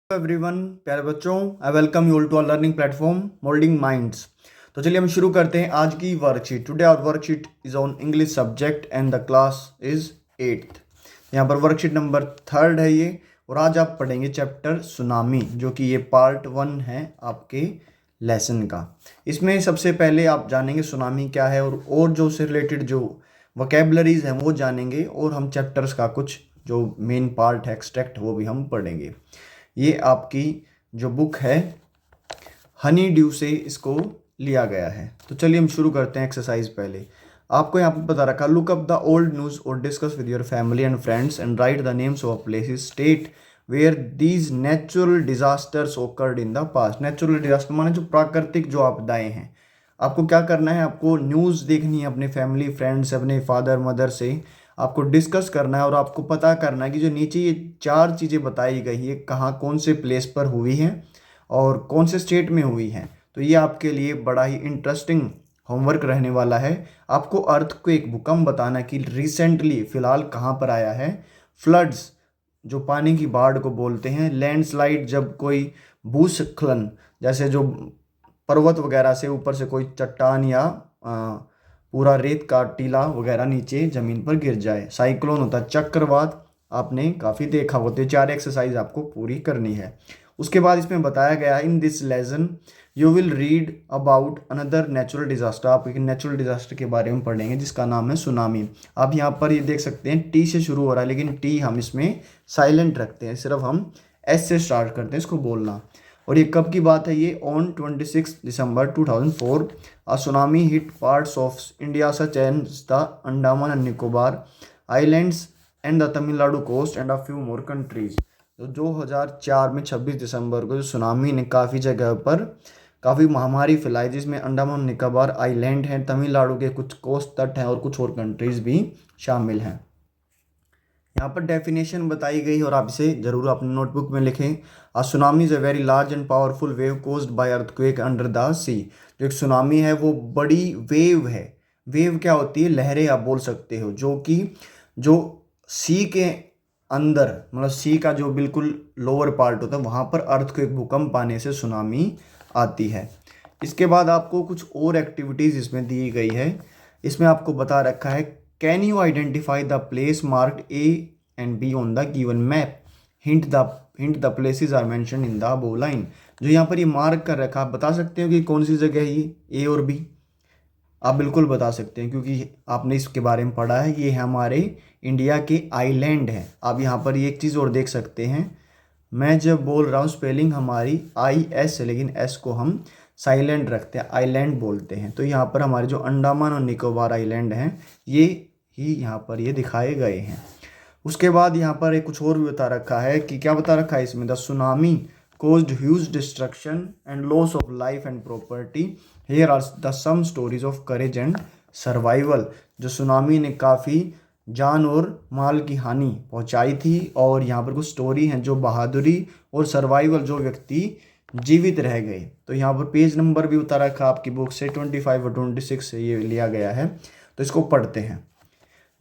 Everyone, प्यारे बच्चों, I welcome you all to our learning platform moulding minds. तो चलिए हम शुरू करते हैं आज की worksheet. Today our worksheet is on English subject and the class is 8th। यहाँ पर वर्कशीट नंबर 3rd है ये, और आज आप पढ़ेंगे चैप्टर सुनामी, जो कि ये पार्ट 1 है आपके लेसन का। इसमें सबसे पहले आप जानेंगे सुनामी क्या है, और जो उससे रिलेटेड जो वोकेबलरीज हैं वो जानेंगे, और हम चैप्टर्स का कुछ जो मेन पार्ट है एक्सट्रैक्ट वो भी हम पढ़ेंगे। ये आपकी जो बुक है हनी ड्यू से इसको लिया गया है। तो चलिए हम शुरू करते हैं एक्सरसाइज। पहले आपको यहाँ पे बता रखा, look up the old news और discuss with your family and friends and write the names of places state where these natural disasters occurred in the past. Natural disaster माने जो प्राकृतिक जो आपदाएं हैं। आपको क्या करना है, आपको न्यूज़ देखनी है अपने फैमिली फ्रेंड्स, अपने फादर मदर से आपको डिस्कस करना है, और आपको पता करना है कि जो नीचे ये 4 चीज़ें बताई गई है कहाँ कौन से प्लेस पर हुई हैं और कौन से स्टेट में हुई हैं। तो ये आपके लिए बड़ा ही इंटरेस्टिंग होमवर्क रहने वाला है। आपको अर्थक्वेक भूकंप बताना कि रिसेंटली फ़िलहाल कहाँ पर आया है। फ्लड्स जो पानी की बाढ़ को बोलते हैं। लैंडस्लाइड जब कोई भूस्खलन जैसे जो पर्वत वगैरह से ऊपर से कोई चट्टान या पूरा रेत का टीला वगैरह नीचे ज़मीन पर गिर जाए। साइक्लोन होता है चक्रवात, आपने काफ़ी देखा होते। 4 एक्सरसाइज आपको पूरी करनी है। उसके बाद इसमें बताया गया है, in this lesson you will read about another natural disaster. आप एक नेचुरल डिजास्टर के बारे में पढ़ेंगे जिसका नाम है सुनामी। आप यहाँ पर ये देख सकते हैं टी से शुरू हो रहा है, लेकिन टी हम इसमें साइलेंट रखते हैं, सिर्फ हम एस से स्टार्ट करते हैं इसको बोलना। और ये कब की बात है, ये on 26 December 2004 a tsunami hit parts of India such as the Andaman and Nicobar islands and the Tamil Nadu coast and a few more countries. तो 2004 में 26 दिसंबर को जो सुनामी ने काफ़ी जगह पर काफ़ी महामारी फैलाई, जिसमें अंडमान निकोबार आइलैंड हैं, तमिलनाडु के कुछ कोस्ट तट हैं और कुछ और कंट्रीज़ भी शामिल हैं। यहाँ पर डेफिनेशन बताई गई और आप इसे जरूर अपने नोटबुक में लिखें। A tsunami is a very large and powerful wave caused by earthquake under the sea. जो एक सुनामी है वो बड़ी वेव है। वेव क्या होती है, लहरें आप बोल सकते हो, जो कि जो सी के अंदर, मतलब सी का जो बिल्कुल लोअर पार्ट होता है वहाँ पर अर्थक्वेक भूकंप आने से सुनामी आती है। इसके बाद आपको कुछ और एक्टिविटीज़ इसमें दी गई है। इसमें आपको बता रखा है, can you identify the place marked A and B on the given map, hint the places are mention in the above line. जो यहाँ पर ये मार्क कर रखा, आप बता सकते हो कि कौन सी जगह है ये, ए और बी। आप बिल्कुल बता सकते हैं क्योंकि आपने इसके बारे में पढ़ा है। ये हमारे इंडिया के आइलैंड हैं। आप यहाँ पर एक चीज़ और देख सकते हैं, मैं जब बोल रहा हूँ स्पेलिंग हमारी IS है, लेकिन S को हम साइलेंट रखते हैं, आइलैंड बोलते हैं। तो यहाँ पर हमारे जो अंडमान और निकोबार आइलैंड हैं ये ही यहाँ पर ये दिखाए गए हैं। उसके बाद यहाँ पर एक कुछ और भी बता रखा है कि क्या बता रखा है इसमें, the tsunami caused huge destruction and loss of life and property. Here are the some stories of courage and survival. जो सुनामी ने काफ़ी जान और माल की हानि पहुंचाई थी, और यहाँ पर कुछ स्टोरी हैं जो बहादुरी और सर्वाइवल, जो व्यक्ति जीवित रह गए। तो यहाँ पर पेज नंबर भी उतार रखा आपकी बुक से 25 और 26 से ये लिया गया है। तो इसको पढ़ते हैं।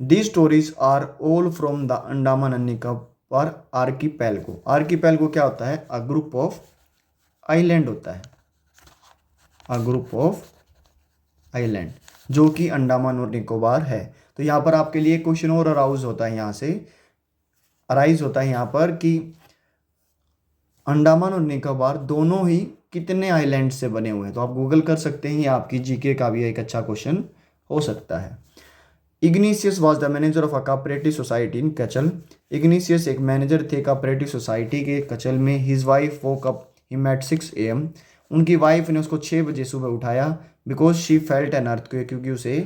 These stories are all from the Andaman and Nicobar archipelago. Archipelago क्या होता है, अ ग्रुप ऑफ आइलैंड होता है, अ ग्रुप ऑफ आइलैंड जो कि अंडमान और निकोबार है। तो यहाँ पर आपके लिए क्वेश्चन और अराइज होता है, यहाँ से अराइज होता है यहाँ पर कि अंडमान और निकोबार दोनों ही कितने आइलैंड से बने हुए हैं। तो आप गूगल कर सकते हैं, ये आपकी जीके का भी एक अच्छा क्वेश्चन हो सकता है। Ignatius was the manager of a cooperative society in Katchal. Ignatius एक मैनेजर थे कोऑपरेटिव सोसाइटी के कचल में। His wife woke up him at 6 AM। उनकी वाइफ ने उसको 6 बजे सुबह उठाया, because she felt an earthquake, क्योंकि उसे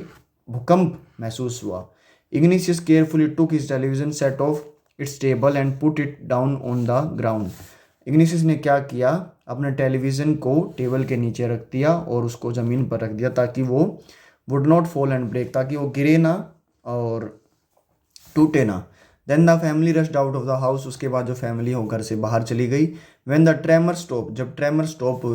भूकंप महसूस हुआ। Ignatius carefully took his television set off its table and put it down on the ground. Ignatius ने क्या किया, अपने टेलीविज़न को टेबल के नीचे रख दिया और उसको ज़मीन पर रख दिया ताकि वो would not fall and break, ताकि वो गिरे ना और टूटे ना। Then the family rushed out of the house. उसके बाद जो फैमिली हो घर से बाहर चली गई। व्हेन द ट्रेमर स्टॉप, जब ट्रेमर स्टॉप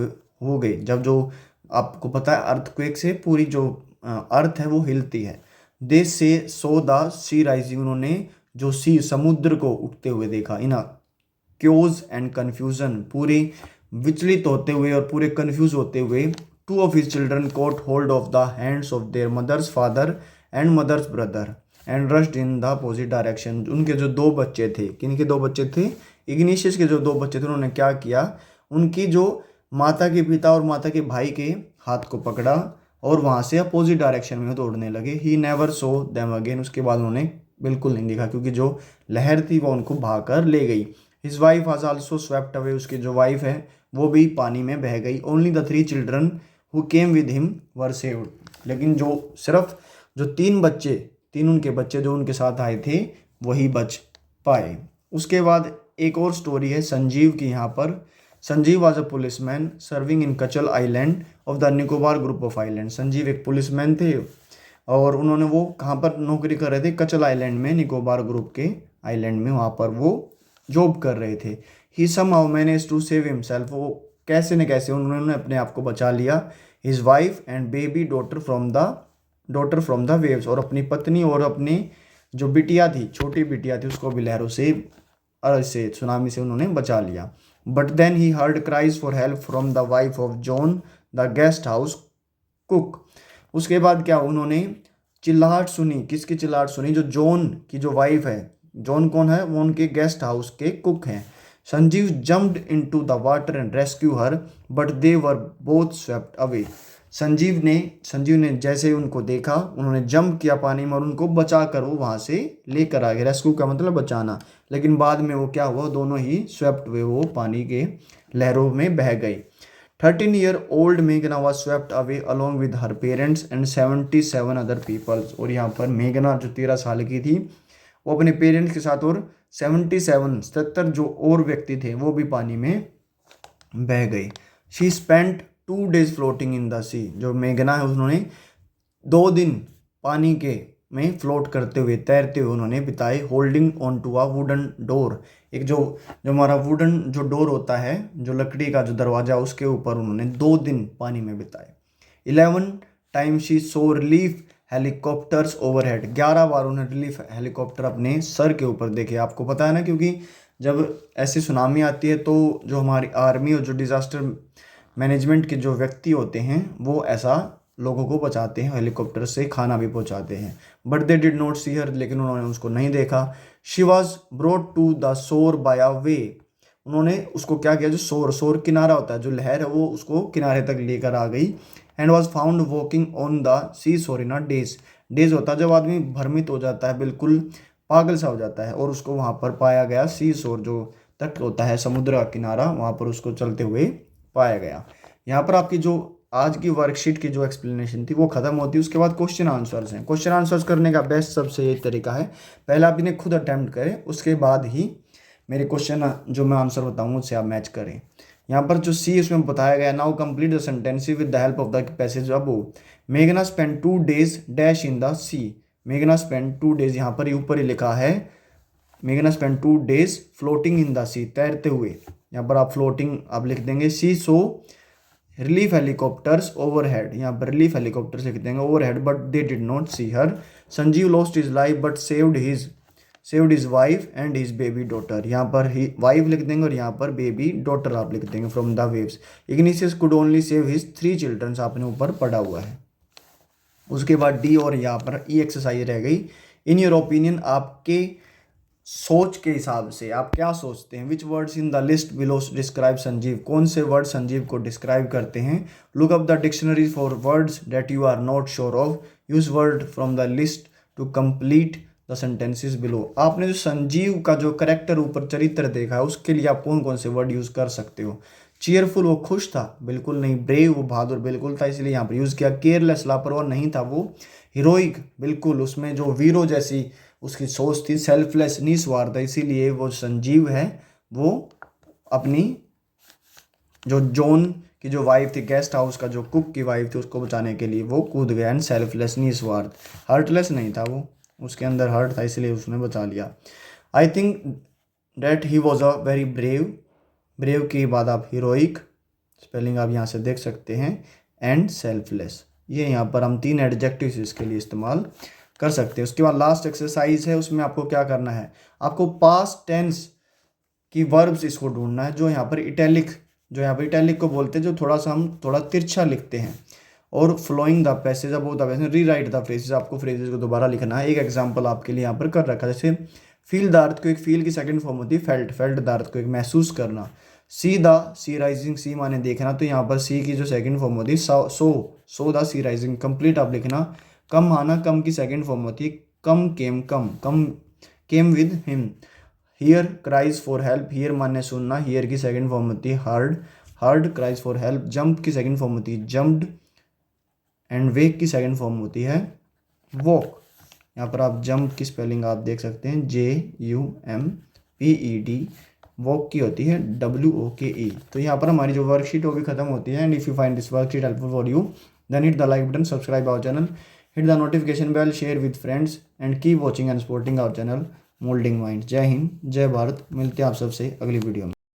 हो गई, जब जो आपको पता है अर्थक्वेक से पूरी जो अर्थ है वो हिलती है। दे से सो द सी राइजिंग, उन्होंने जो सी समुद्र को उठते हुए देखा। क्योज एंड कन्फ्यूजन, पूरे विचलित होते हुए और पूरे कन्फ्यूज होते हुए, two of his children caught hold of the hands of their mother's father and mother's brother and rushed in the opposite direction. उनके जो दो बच्चे थे, किन के दो बच्चे थे? इग्निशियस के जो दो बच्चे थे, उन्होंने क्या किया, उनकी जो माता के पिता और माता के भाई के हाथ को पकड़ा और वहाँ से अपोजिट डायरेक्शन में दौड़ने लगे। He never so them again, उसके बाद उन्होंने बिल्कुल नहीं देखा, क्योंकि जो लहर थी वो उनको भाग कर ले गई। His wife was also swept away, उसकी जो वाइफ है वो भी पानी में बह गई। Only the 3 children who came with him were saved, लेकिन जो सिर्फ जो 3 बच्चे, 3 उनके बच्चे जो उनके साथ आए थे वही बच पाए। उसके बाद एक और स्टोरी है संजीव की। यहाँ पर Sanjeev was a policeman serving in Katchal island of the Nicobar group of island. Sanjeev एक पुलिसमैन थे और उन्होंने वो कहाँ पर नौकरी कर रहे थे? कचल आइलैंड में, निकोबार ग्रुप के आइलैंड में, वहाँ पर वो जॉब कर रहे थे। He somehow manage to save himself, वो कैसे न कैसे उन्होंने अपने आप को बचा लिया। His wife and baby daughter from the waves, और अपनी पत्नी और अपनी जो बिटिया थी, छोटी बिटिया थी, उसको भी लहरों से सुनामी से उन्होंने बचा लिया। But then he heard cries for help from the wife of John the guest house cook. उसके बाद क्या, उन्होंने चिल्लाहट सुनी। किसकी चिल्लाहट सुनी? जो जॉन की जो वाइफ है। जॉन कौन है? वो उनके गेस्ट हाउस के कुक हैं। Sanjeev jumped into the water and rescue her but they were both swept away. Sanjeev ने जैसे उनको देखा, उन्होंने जंप किया पानी में और उनको बचा कर वो वहाँ से लेकर आ गए। रेस्क्यू का मतलब बचाना, लेकिन बाद में वो क्या हुआ, दोनों ही स्वेप्ट हुए, वो पानी के लहरों में बह गई। 13-year-old मेघना was swept away along with her parents and 77 other peoples. और यहाँ पर मेघना जो 13 साल की थी, वो अपने पेरेंट्स के साथ और 77 जो और व्यक्ति थे वो भी पानी में बह गई। She spent 2 days floating in the sea. जो मेघना है उन्होंने 2 दिन पानी के में फ्लोट करते हुए, तैरते हुए उन्होंने बिताए। Holding on to a wooden door, एक जो हमारा वुडन जो डोर होता है, जो लकड़ी का जो दरवाजा, उसके ऊपर उन्होंने 2 दिन पानी में बिताए। 11 time she so relief helicopters overhead, 11 बार उन्हें रिलीफ हेलीकॉप्टर अपने सर के ऊपर देखे। आपको पता है ना, क्योंकि जब ऐसी सुनामी आती है तो जो हमारी आर्मी और जो डिज़ास्टर मैनेजमेंट के जो व्यक्ति होते हैं वो ऐसा लोगों को बचाते हैं, हेलीकॉप्टर से खाना भी पहुंचाते हैं। But they did not see her, लेकिन उन्होंने उसको नहीं देखा। She was brought to the shore by a wave, उन्होंने उसको क्या किया, जो शोर किनारा होता है, जो लहर है, वो उसको किनारे तक लेकर आ गई। And was found walking on the sea shore in a days होता है जब आदमी भ्रमित हो जाता है, बिल्कुल पागल सा हो जाता है, और उसको वहाँ पर पाया गया। सी शोर जो तट होता है, समुद्र का किनारा, वहाँ पर उसको चलते हुए पाया गया। यहाँ पर आपकी जो आज की वर्कशीट की जो एक्सप्लेनेशन थी वो खत्म होती है। उसके बाद क्वेश्चन आंसर्स हैं। क्वेश्चन आंसर्स करने का बेस्ट सबसे यही तरीका है, पहले आप इन्हें खुद अटैम्प्ट करें, उसके बाद ही मेरे क्वेश्चन जो मैं आंसर बताऊंगा उससे आप मैच करें। यहाँ पर जो सी इसमें बताया गया, now complete the sentence with the help of the passage above. मेघना spend 2 days dash in the sea. मेघना स्पेंड 2 days, यहाँ पर ऊपर ही लिखा है मेघना spend 2 days floating in the sea, तैरते हुए। यहाँ पर आप फ्लोटिंग आप लिख देंगे। She saw relief helicopters overhead, यहाँ पर रिलीफ हेलीकॉप्टर्स लिख देंगे overhead, but they did not see her. Sanjeev lost his life but saved his wife and his baby daughter, यहाँ पर ही वाइफ लिख देंगे और यहाँ पर बेबी डॉटर आप लिख देंगे from the waves. Igneous could only save his 3 children, आपने ऊपर पढ़ा हुआ है। उसके बाद डी और यहाँ पर ई एक्सरसाइज रह गई। इन योर ओपिनियन, आपके सोच के हिसाब से आप क्या सोचते हैं, which words in the list below describe Sanjeev, कौन से वर्ड संजीव को डिस्क्राइब करते हैं। Look up the dictionary for words that you are not sure of, use word from the list to complete the sentences below. आपने जो संजीव का जो character ऊपर चरित्र देखा है उसके लिए आप कौन कौन से वर्ड यूज कर सकते हो। चीयरफुल, वो खुश था, बिल्कुल नहीं। ब्रेव, वो बहादुर, बिल्कुल था, इसलिए यहाँ पर यूज किया। केयरलेस, लापरवाह नहीं था वो। हीरोइक, बिल्कुल, उसमें जो वीरों जैसी उसकी सोच थी। सेल्फलेस, निस्वार्थ, इसीलिए वो संजीव है, वो अपनी जो जॉन की जो वाइफ थी, गेस्ट हाउस का जो कुक की वाइफ थी, उसको बचाने के लिए वो कूद गया। एंड सेल्फलेस, निस्वार्थ, हर्टलेस नहीं था वो, उसके अंदर हर्ट था, इसलिए उसने बचा लिया। I think that he was a very brave के बाद आप हीरोइक, स्पेलिंग आप यहाँ से देख सकते हैं, एंड सेल्फलेस, ये यहाँ पर हम 3 एडजेक्टिव्स इसके लिए इस्तेमाल कर सकते हैं। उसके बाद लास्ट एक्सरसाइज है, उसमें आपको क्या करना है, आपको पास्ट टेंस कि वर्ब्स इसको ढूंढना है जो यहाँ पर इटैलिक को बोलते हैं, जो थोड़ा सा हम थोड़ा तिरछा लिखते हैं। और फ्लोइंग द पैसेज, अब the passage, rewrite the phrases, आपको फ्रेजेस को दोबारा लिखना है। एक एग्जांपल आपके लिए यहाँ पर कर रखा है, जैसे फील द अर्थ को, एक फील की सेकंड फॉर्म होती है फेल्ट, फेल्ट द अर्थ को एक महसूस करना। सी द सी राइजिंग, सी माने देखना, तो यहाँ पर सी की जो सेकंड फॉर्म होती है so the sea rising, complete आप लिखना। कम आना, कम की सेकंड फॉर्म होती है come came with him. Hear cries for help, hear माने सुनना, हियर की सेकंड फॉर्म होती है heard cries for help. Jump की सेकंड फॉर्म होती है जम्प्ड, एंड वेक की सेकंड फॉर्म होती है वॉक। यहाँ पर आप जंप की स्पेलिंग आप देख सकते हैं JUMPED, वॉक की होती है WOKE। तो यहाँ पर हमारी जो वर्कशीट वो भी खत्म होती है। And if you find this worksheet helpful for you, then hit the like button, subscribe our channel, hit the notification bell, share with friends and keep watching and supporting our channel moulding mind. जय हिंद, जय भारत। मिलते हैं आप सबसे अगली video में।